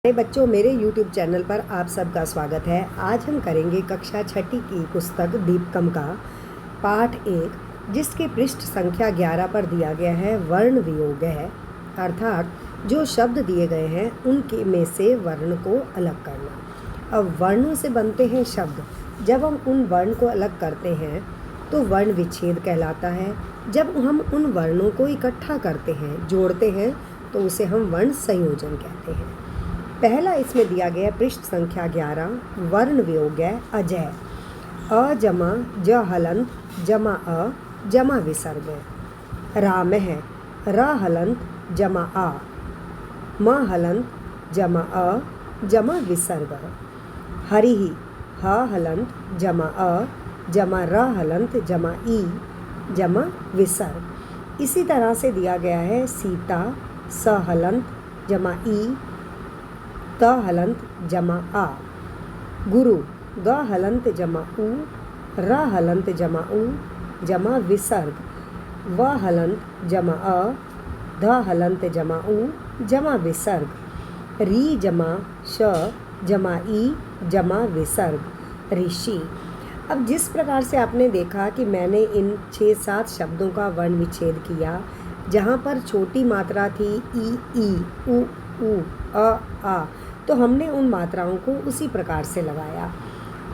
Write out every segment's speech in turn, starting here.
नए बच्चों, मेरे YouTube चैनल पर आप सबका स्वागत है। आज हम करेंगे कक्षा छठी की पुस्तक दीपकम का पाठ 1, जिसके पृष्ठ संख्या 11 पर दिया गया है वर्ण वियोग है, अर्थात जो शब्द दिए गए हैं उनके में से वर्ण को अलग करना। अब वर्णों से बनते हैं शब्द। जब हम उन वर्ण को अलग करते हैं तो वर्ण विच्छेद कहलाता है। जब हम उन वर्णों को इकट्ठा करते हैं, जोड़ते हैं, तो उसे हम वर्ण संयोजन कहते हैं। पहला इसमें दिया गया पृष्ठ संख्या 11, वर्ण वियोग है अजय। अ जमा ज हलंत जमा अ जमा विसर्ग। राम है र हलंत जमा आ, म हलंत जमा अ जमा विसर्ग। हरि ह हलंत जमा अ जमा र हलंत जमा ई जमा विसर्ग। इसी तरह से दिया गया है सीता स हलंत जमा ई त हलंत जमा आ। गुरु ग हलंत जमा उ र हलंत जमा उ जमा विसर्ग। व हलंत जमा अ ध हलंत जमा उ जमा विसर्ग। री जमा श जमा ई जमा विसर्ग। ऋषि। अब जिस प्रकार से आपने देखा कि मैंने इन 6-7 शब्दों का वर्ण विच्छेद किया, जहाँ पर छोटी मात्रा थी ई उ आ, तो हमने उन मात्राओं को उसी प्रकार से लगाया।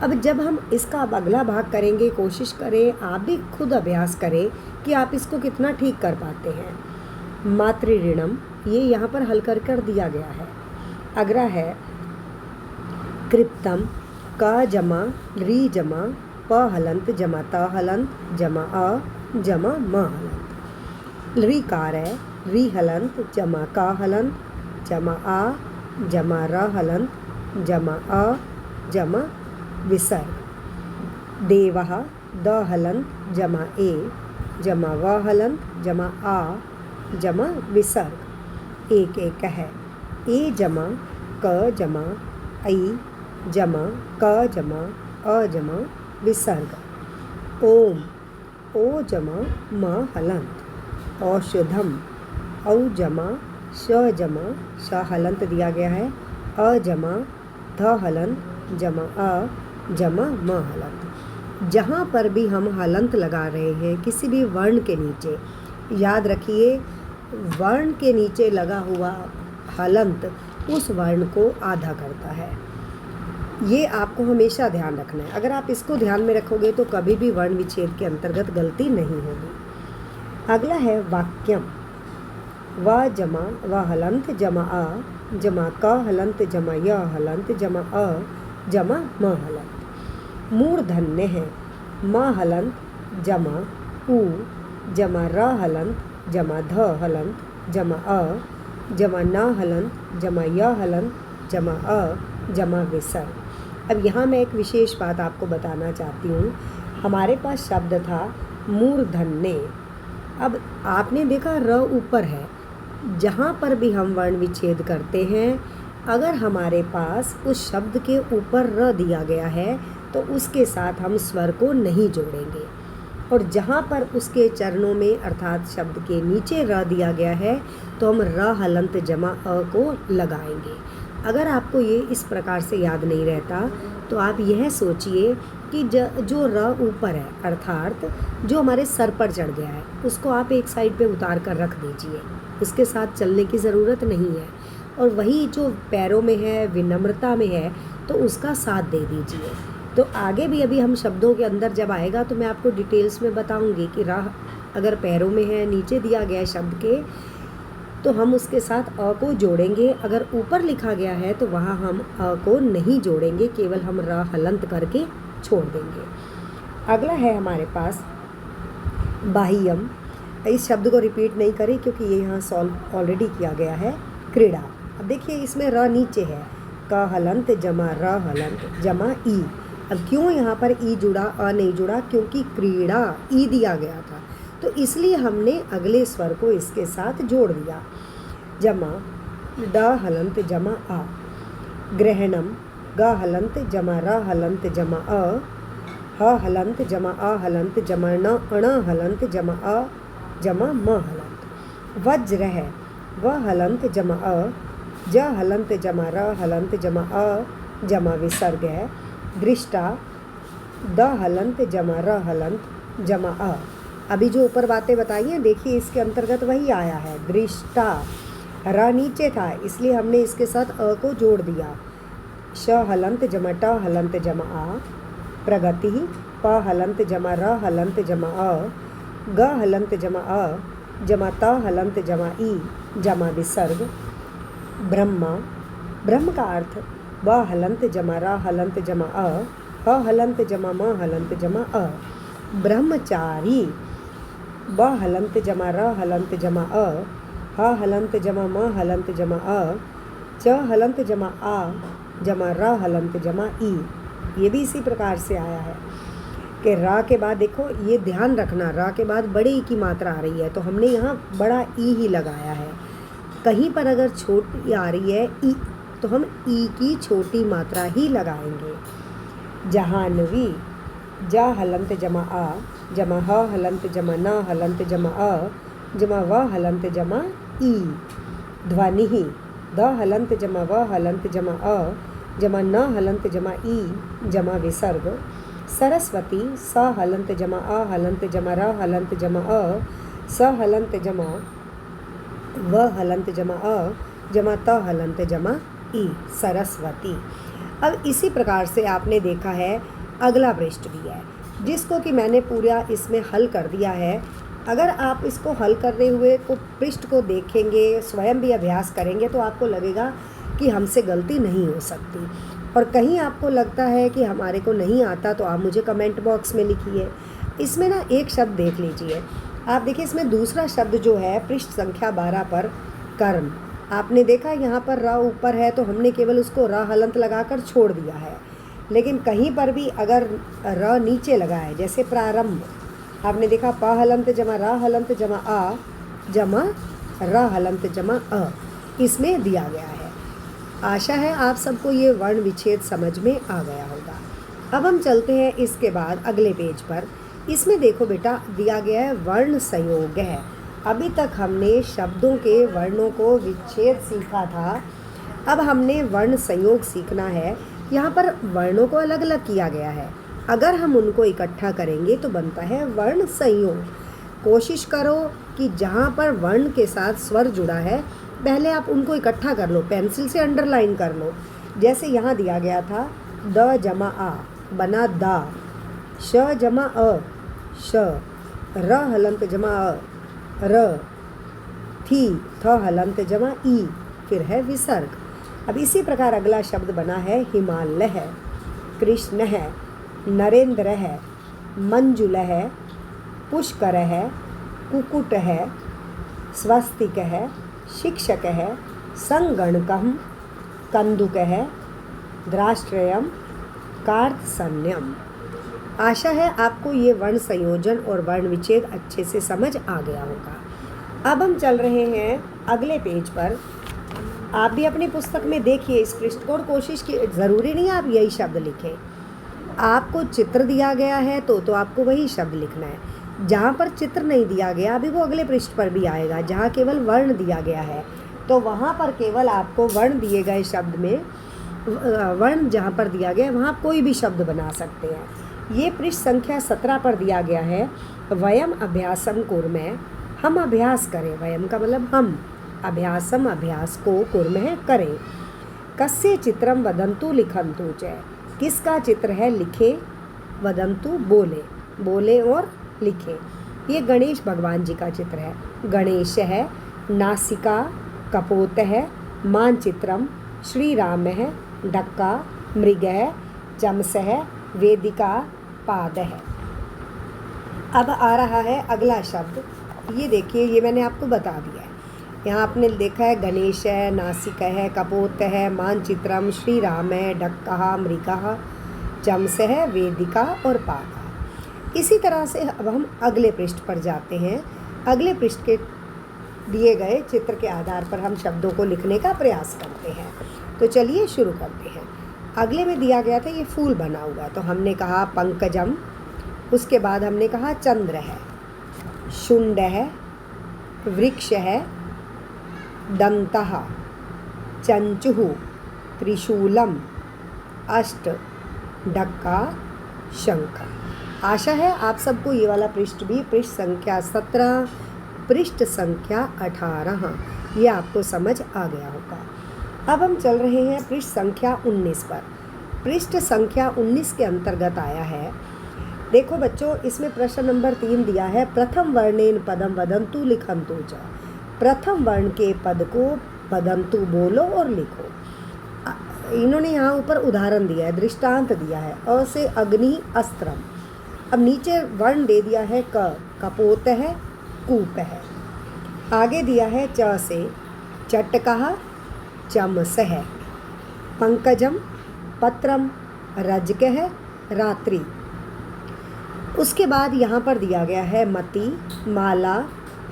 अब जब हम इसका अब अगला भाग करेंगे, कोशिश करें, आप भी खुद अभ्यास करें कि आप इसको कितना ठीक कर पाते हैं। मातृऋणम, ये यहाँ पर हल कर दिया गया है। अगला है कृप्तम, क जमा री जमा प हलंत जमा त हलंत जमा अ जमा म हलंत। ऋकार है री हलंत जमा क हलंत जमा आ जमा र हलंत जमा अ जमा विसर्ग। देवः द हलंत जमा ए जमा व हलंत जमा आ जमा विसर्ग। एक है ए जमा क जमा आई जमा क जमा अ जमा विसर्ग। ओम ओ जमा म हलंत। औषधम औ जमा श जमा श हलंत दिया गया है, अ जमा ध हलंत जमा अ जमा म हलंत। जहाँ पर भी हम हलंत लगा रहे हैं किसी भी वर्ण के नीचे, याद रखिए वर्ण के नीचे लगा हुआ हलंत उस वर्ण को आधा करता है। ये आपको हमेशा ध्यान रखना है। अगर आप इसको ध्यान में रखोगे तो कभी भी वर्ण विच्छेद के अंतर्गत गलती नहीं होगी। अगला है वाक्यम। व जमा व हलंत जमा अ जमा क हलंत जमा य हलंत जमा अ जमा म हलंत। मूर्धन्य है म हलंत जमा उ जमा र हलंत जमा ध हलंत जमा अ जमा न हलंत जमा य हलंत जमा अ जमा विसर्ग। अब यहाँ मैं एक विशेष बात आपको बताना चाहती हूँ। हमारे पास शब्द था मूर्धन्य। अब आपने देखा र ऊपर है, जहाँ पर भी हम वर्ण विच्छेद करते हैं, अगर हमारे पास उस शब्द के ऊपर र दिया गया है तो उसके साथ हम स्वर को नहीं जोड़ेंगे, और जहाँ पर उसके चरणों में अर्थात शब्द के नीचे र दिया गया है तो हम र हलंत जमा अ को लगाएंगे। अगर आपको ये इस प्रकार से याद नहीं रहता तो आप यह सोचिए कि जो र ऊपर है अर्थात जो हमारे सर पर चढ़ गया है, उसको आप एक साइड पे उतार कर रख दीजिए, उसके साथ चलने की ज़रूरत नहीं है। और वही जो पैरों में है, विनम्रता में है, तो उसका साथ दे दीजिए। तो आगे भी अभी हम शब्दों के अंदर जब आएगा तो मैं आपको डिटेल्स में बताऊंगी कि राह अगर पैरों में है, नीचे दिया गया है शब्द के, तो हम उसके साथ अ को जोड़ेंगे। अगर ऊपर लिखा गया है तो वहाँ हम अ को नहीं जोड़ेंगे, केवल हम र हलंत करके छोड़ देंगे। अगला है हमारे पास बाह्यम। इस शब्द को रिपीट नहीं करें क्योंकि ये यहाँ सॉल्व ऑलरेडी किया गया है। क्रीड़ा। अब देखिए इसमें र नीचे है, क हलंत जमा र हलंत जमा ई। अब क्यों यहाँ पर ई जुड़ा, अ नहीं जुड़ा? क्योंकि क्रीड़ा ई दिया गया था, तो इसलिए हमने अगले स्वर को इसके साथ जोड़ दिया। जमा ड हलंत जमा आ। ग्रहणम ग हलंत जमा र हलंत जमा अ ह हलंत जमा आ हलंत जमा न अण हलंत जमा अ जमा म हलंत। वज्र है व हलंत जमा अ ज हलंत जमा र हलंत जमा अ जमा विसर्ग है। दृष्टा द हलंत जमा र हलंत जमा अ। अभी जो ऊपर बातें बताई हैं देखिए इसके अंतर्गत वही आया है। दृष्टा र नीचे था इसलिए हमने इसके साथ अ को जोड़ दिया। श हलंत जमा ट हलंत जमा आ। प्रगति प हलंत जमा र हलंत जमा अ। ग हलंत जमा अ जमा त हलंत जमा ई जमा विसर्ग। ब्रह्मा ब्रह्म का अर्थ ब हलंत जमा र हलंत जमा अ ह हलंत जमा म हलंत जमा अ। ब्रह्मचारी ब हलंत जमा र हलंत जमा अ ह हलंत जमा म हलंत जमा अ च हलंत जमा आ जमा र हलंत जमा ई। ये भी इसी प्रकार से आया है कि रा के बाद देखो ये ध्यान रखना, रा के बाद बड़े ई की मात्रा आ रही है तो हमने यहाँ बड़ा ई ही लगाया है। कहीं पर अगर छोटी आ रही है ई तो हम ई की छोटी मात्रा ही लगाएंगे। जहानवी जा हलंत जमा आ जमा ह हलंत जमा न हलंत जमा अ जमा व हलंत जमा ई। ध्वनि द हलंत जमा व हलंत जमा अ जमा न हलंत जमा ई जमा विसर्ग। सरस्वती स हलंत जमा अ हलंत जमा र हलंत जमा अ स हलंत जमा व हलंत जमा अ जमा त हलंत जमा ई सरस्वती। अब इसी प्रकार से आपने देखा है अगला पृष्ठ भी है जिसको कि मैंने पूरा इसमें हल कर दिया है। अगर आप इसको हल करते हुए को पृष्ठ को देखेंगे, स्वयं भी अभ्यास करेंगे तो आपको लगेगा कि हमसे गलती नहीं हो सकती। और कहीं आपको लगता है कि हमारे को नहीं आता तो आप मुझे कमेंट बॉक्स में लिखिए। इसमें ना एक शब्द देख लीजिए, आप देखिए इसमें दूसरा शब्द जो है पृष्ठ संख्या 12 पर कर्म। आपने देखा यहाँ पर र ऊपर है तो हमने केवल उसको र हलंत लगाकर छोड़ दिया है। लेकिन कहीं पर भी अगर र नीचे लगा है जैसे प्रारंभ, आपने देखा प हलंत जमा र हलंत जमा आ जमा र हलंत जमा अ, इसमें दिया गया है। आशा है आप सबको ये वर्ण विच्छेद समझ में आ गया होगा। अब हम चलते हैं इसके बाद अगले पेज पर। इसमें देखो बेटा दिया गया है वर्ण संयोग है। अभी तक हमने शब्दों के वर्णों को विच्छेद सीखा था, अब हमने वर्ण संयोग सीखना है। यहाँ पर वर्णों को अलग अलग किया गया है, अगर हम उनको इकट्ठा करेंगे तो बनता है वर्ण संयोग। कोशिश करो कि जहाँ पर वर्ण के साथ स्वर जुड़ा है पहले आप उनको इकट्ठा कर लो, पेंसिल से अंडरलाइन कर लो। जैसे यहाँ दिया गया था द जमा आ बना दा, श जमा अ श, र हलंत जमा अ र, थी थ हलंत जमा ई, फिर है विसर्ग। अब इसी प्रकार अगला शब्द बना है हिमालय है, कृष्ण है, नरेंद्र है, मंजुल है, पुष्कर है, कुकुट है, स्वस्तिक है, शिक्षक है, संगणकम, कंदुक है, द्राष्ट्रयम, कार्तसन्यम। आशा है आपको ये वर्ण संयोजन और वर्ण विच्छेद अच्छे से समझ आ गया होगा। अब हम चल रहे हैं अगले पेज पर। आप भी अपनी पुस्तक में देखिए इस पृष्ठ को और कोशिश की, ज़रूरी नहीं आप यही शब्द लिखें। आपको चित्र दिया गया है तो आपको वही शब्द लिखना है। जहाँ पर चित्र नहीं दिया गया अभी वो अगले पृष्ठ पर भी आएगा। जहाँ केवल वर्ण दिया गया है तो वहाँ पर केवल आपको वर्ण दिए गए शब्द में वर्ण जहाँ पर दिया गया है वहाँ कोई भी शब्द बना सकते हैं। ये पृष्ठ संख्या 17 पर दिया गया है। वयम अभ्यासम कुर्मः, हम अभ्यास करें। वयम का मतलब हम, अभ्यासम अभ्यास को कुर्मः करें। कस्य चित्रम वदंतु लिखन्तु च, किसका चित्र है लिखे, वदंतु बोले, बोले और लिखे। ये गणेश भगवान जी का चित्र है। गणेश है, नासिका कपोत है, मानचित्रम, श्री राम है, डक्का, मृग है, चमस है, वेदिका, पाद है। अब आ रहा है अगला शब्द। ये देखिए ये मैंने आपको बता दिया है। यहाँ आपने देखा है गणेश है, नासिका है, कपोत है, मानचित्रम, श्री राम है, डक्का, मृगा, चमस है, वेदिका और पाद। इसी तरह से अब हम अगले पृष्ठ पर जाते हैं। अगले पृष्ठ के दिए गए चित्र के आधार पर हम शब्दों को लिखने का प्रयास करते हैं। तो चलिए शुरू करते हैं। अगले में दिया गया था ये फूल बना हुआ है तो हमने कहा पंकजम, उसके बाद हमने कहा चंद्र है, शुंड है, वृक्ष है, दंतः, चंचुः, त्रिशूलम, अष्ट, ढक्का, शंख। आशा है आप सबको ये वाला पृष्ठ भी, पृष्ठ संख्या 17, पृष्ठ संख्या 18, ये आपको समझ आ गया होगा। अब हम चल रहे हैं पृष्ठ संख्या 19 पर। पृष्ठ संख्या 19 के अंतर्गत आया है, देखो बच्चों, इसमें प्रश्न नंबर 3 दिया है, प्रथम वर्णेन पदम वदंतु लिखंतु च। प्रथम वर्ण के पद को वदंतु बोलो और लिखो। इन्होंने यहाँ ऊपर उदाहरण दिया है, दृष्टांत दिया है। अ से अग्नि अस्त्रम। अब नीचे वर्ण दे दिया है क, कपोत है, कूप है। आगे दिया है च से चटकः, चमस है, पंकजम, पत्रम, रजकः, रात्रि। उसके बाद यहाँ पर दिया गया है मति, माला,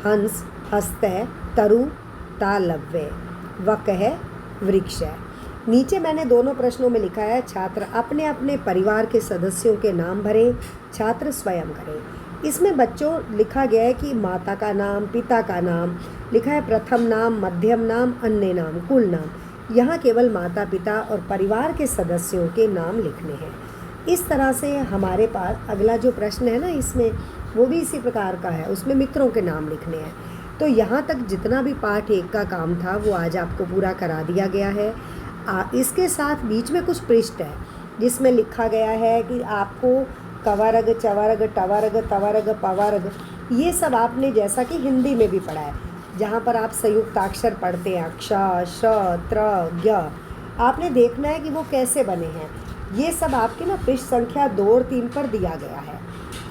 हंस, हस्तः, तरु, तालव्य, वकः, वृक्ष। नीचे मैंने दोनों प्रश्नों में लिखा है, छात्र अपने अपने परिवार के सदस्यों के नाम भरें, छात्र स्वयं करें। इसमें बच्चों लिखा गया है कि माता का नाम, पिता का नाम लिखा है, प्रथम नाम, मध्यम नाम, अन्य नाम, कुल नाम। यहाँ केवल माता पिता और परिवार के सदस्यों के नाम लिखने हैं। इस तरह से हमारे पास अगला जो प्रश्न है ना, इसमें वो भी इसी प्रकार का है, उसमें मित्रों के नाम लिखने हैं। तो यहाँ तक जितना भी पाठ 1 का काम था वो आज आपको पूरा करा दिया गया है। इसके साथ बीच में कुछ पृष्ठ है जिसमें लिखा गया है कि आपको कवरग, चवरग, टवरग, तवरग, पवरग, ये सब आपने जैसा कि हिंदी में भी पढ़ा है, जहाँ पर आप संयुक्ताक्षर पढ़ते हैं, क्ष, श, त्र, ज्ञ, आपने देखना है कि वो कैसे बने हैं। ये सब आपके ना पृष्ठ संख्या 2 और 3 पर दिया गया है,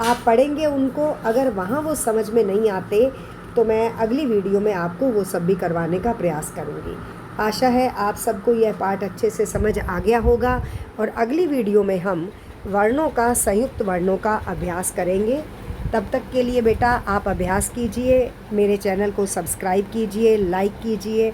आप पढ़ेंगे उनको। अगर वहाँ वो समझ में नहीं आते तो मैं अगली वीडियो में आपको वो सब भी करवाने का प्रयास करूँगी। आशा है आप सबको यह पाठ अच्छे से समझ आ गया होगा और अगली वीडियो में हम वर्णों का, संयुक्त वर्णों का अभ्यास करेंगे। तब तक के लिए बेटा आप अभ्यास कीजिए, मेरे चैनल को सब्सक्राइब कीजिए, लाइक कीजिए